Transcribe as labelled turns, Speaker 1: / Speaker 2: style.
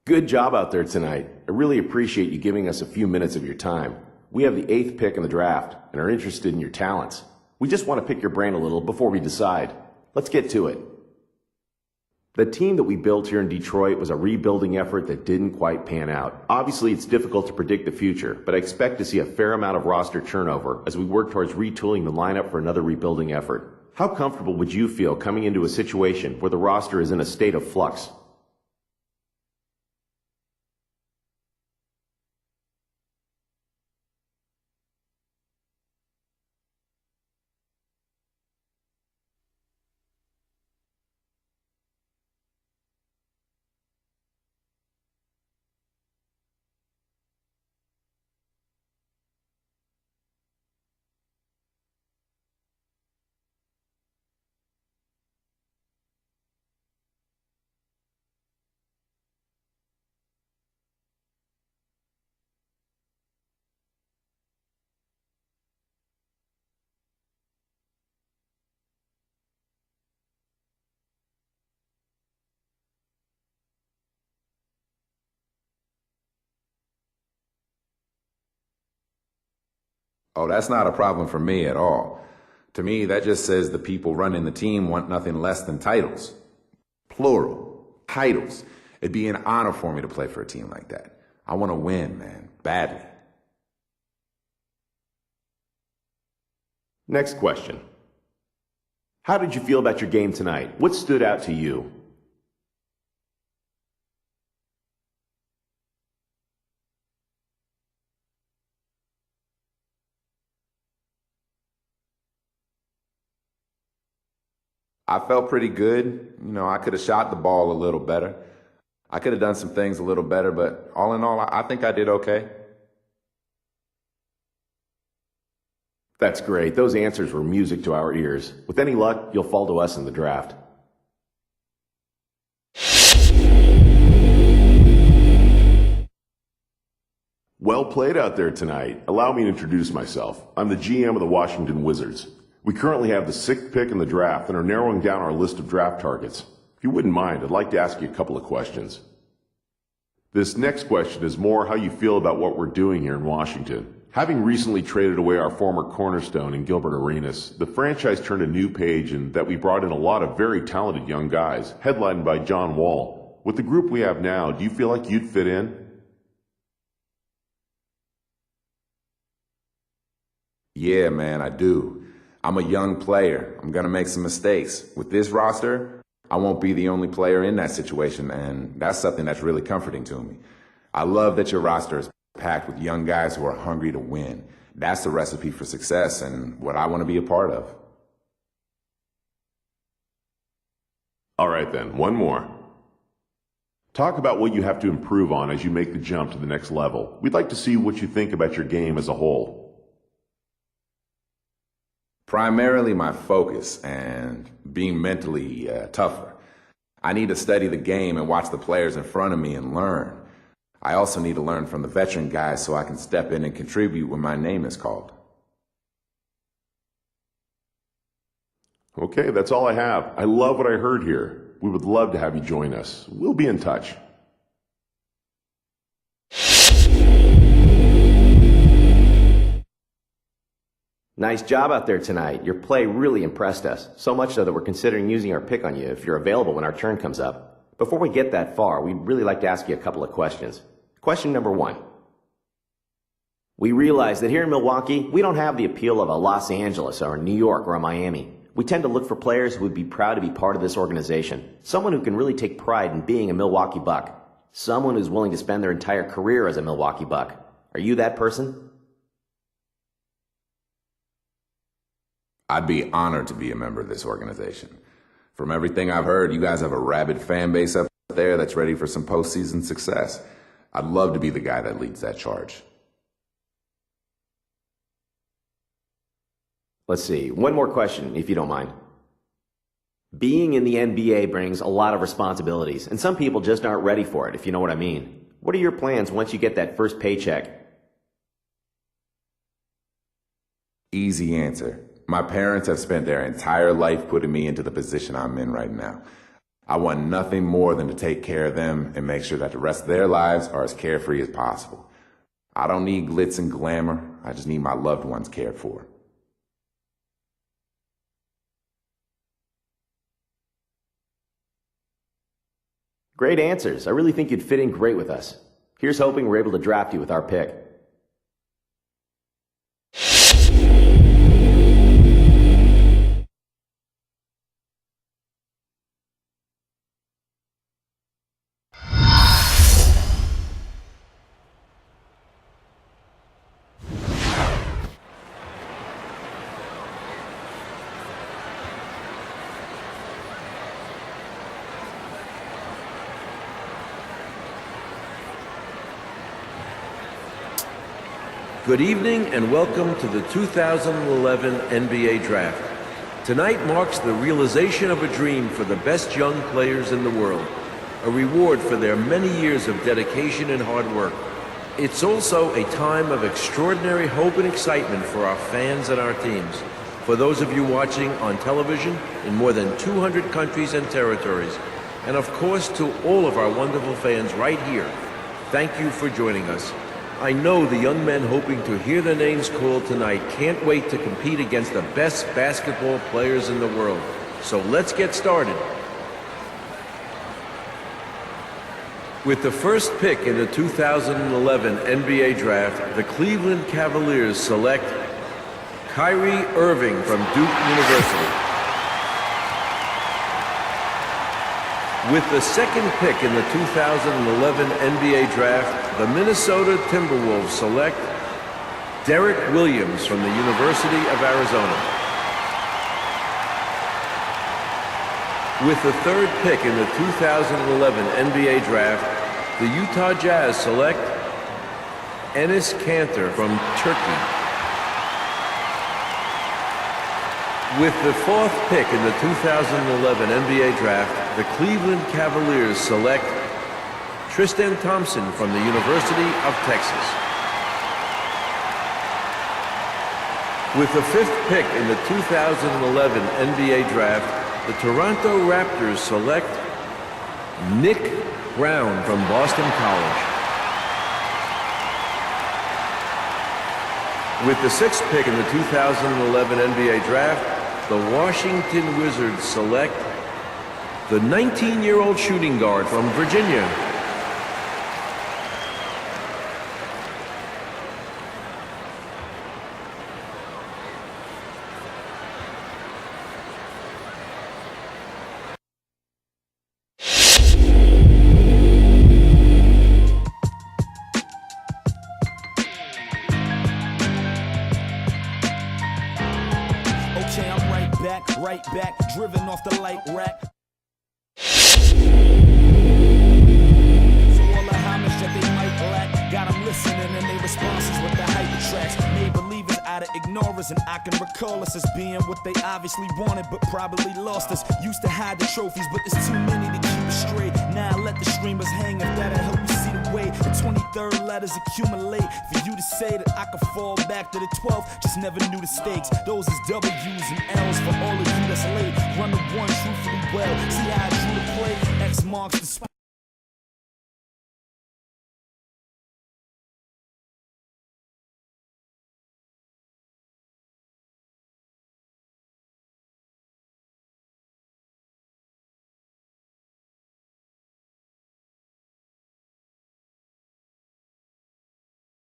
Speaker 1: Good job out there tonight. I really appreciate you giving us a few minutes of your time. We have the 8th pick in the draft and are interested in your talents. We just want to pick your brain a little before we decide. Let's get to it. The team that we built here in Detroit was a rebuilding effort that didn't quite pan out. Obviously, it's difficult to predict the future, but I expect to see a fair amount of roster turnover as we work towards retooling the lineup for another rebuilding effort. How comfortable would you feel coming into a situation where the roster is in a state of flux?
Speaker 2: Oh, that's not a problem for me at all. To me, that just says the people running the team want nothing less than titles. Plural. Titles. It'd be an honor for me to play for a team like that. I want to win, man. Badly.
Speaker 1: Next question. How did you feel about your game tonight? What stood out to you?
Speaker 2: I felt pretty good. I could have shot the ball a little better. I could have done some things a little better, but all in all, I think I did okay.
Speaker 1: That's great. Those answers were music to our ears. With any luck, you'll fall to us in the draft. Well played out there tonight. Allow me to introduce myself. I'm the GM of the Washington Wizards. We currently have the 6th pick in the draft and are narrowing down our list of draft targets. If you wouldn't mind, I'd like to ask you a couple of questions. This next question is more how you feel about what we're doing here in Washington. Having recently traded away our former cornerstone in Gilbert Arenas, the franchise turned a new page in that we brought in a lot of very talented young guys, headlined by John Wall. With the group we have now, do you feel like you'd fit in?
Speaker 2: Yeah, man, I do. I'm a young player. I'm going to make some mistakes. With this roster, I won't be the only player in that situation, and that's something that's really comforting to me. I love that your roster is packed with young guys who are hungry to win. That's the recipe for success and what I want to be a part of.
Speaker 1: All right then, one more. Talk about what you have to improve on as you make the jump to the next level. We'd like to see what you think about your game as a whole.
Speaker 2: Primarily my focus and being mentally tougher. I need to study the game and watch the players in front of me and learn. I also need to learn from the veteran guys so I can step in and contribute when my name is called.
Speaker 1: Okay, that's all I have. I love what I heard here. We would love to have you join us. We'll be in touch. Nice job out there tonight. Your play really impressed us, so much so that we're considering using our pick on you if you're available when our turn comes up. Before we get that far, we'd really like to ask you a couple of questions. Question number 1. We realize that here in Milwaukee, we don't have the appeal of a Los Angeles or a New York or a Miami. We tend to look for players who would be proud to be part of this organization. Someone who can really take pride in being a Milwaukee Buck. Someone who's willing to spend their entire career as a Milwaukee Buck. Are you that person?
Speaker 2: I'd be honored to be a member of this organization. From everything I've heard, you guys have a rabid fan base up there that's ready for some postseason success. I'd love to be the guy that leads that charge.
Speaker 1: Let's see. One more question, if you don't mind. Being in the NBA brings a lot of responsibilities, and some people just aren't ready for it, if you know what I mean. What are your plans once you get that first paycheck?
Speaker 2: Easy answer. My parents have spent their entire life putting me into the position I'm in right now. I want nothing more than to take care of them and make sure that the rest of their lives are as carefree as possible. I don't need glitz and glamour. I just need my loved ones cared for.
Speaker 3: Great answers. I really think you'd fit in great with us. Here's hoping we're able to draft you with our pick.
Speaker 4: Good evening and welcome to the 2011 NBA Draft. Tonight marks the realization of a dream for the best young players in the world, a reward for their many years of dedication and hard work. It's also a time of extraordinary hope and excitement for our fans and our teams. For those of you watching on television in more than 200 countries and territories, and of course to all of our wonderful fans right here, thank you for joining us. I know the young men hoping to hear their names called tonight can't wait to compete against the best basketball players in the world. So let's get started. With the first pick in the 2011 NBA Draft, the Cleveland Cavaliers select Kyrie Irving from Duke University. With the second pick in the 2011 NBA Draft, the Minnesota Timberwolves select Derek Williams from the University of Arizona. With the third pick in the 2011 NBA Draft, the Utah Jazz select Enes Kanter from Turkey. With the fourth pick in the 2011 NBA Draft, the Cleveland Cavaliers select Tristan Thompson from the University of Texas. With the fifth pick in the 2011 NBA Draft, the Toronto Raptors select Nick Brown from Boston College. With the sixth pick in the 2011 NBA Draft, the Washington Wizards select the 19-year-old shooting guard from Virginia.
Speaker 5: Okay, I'm right back, driven off the light rack. So all the homage that they might lack, got them listening and they responses with the hyper tracks. Made believers out of ignorance, and I can recall us as being what they obviously wanted, but probably lost us. Used to hide the trophies, but there's too many to keep us straight. Now I let the streamers hang if that'll help you see the way. The 23rd letters accumulate for you to say that I could fall back to the 12th. Just never knew the stakes. Those is W's and L's for all of you that's late. Run the one truthfully well. See how I drew the play? X marks the spot.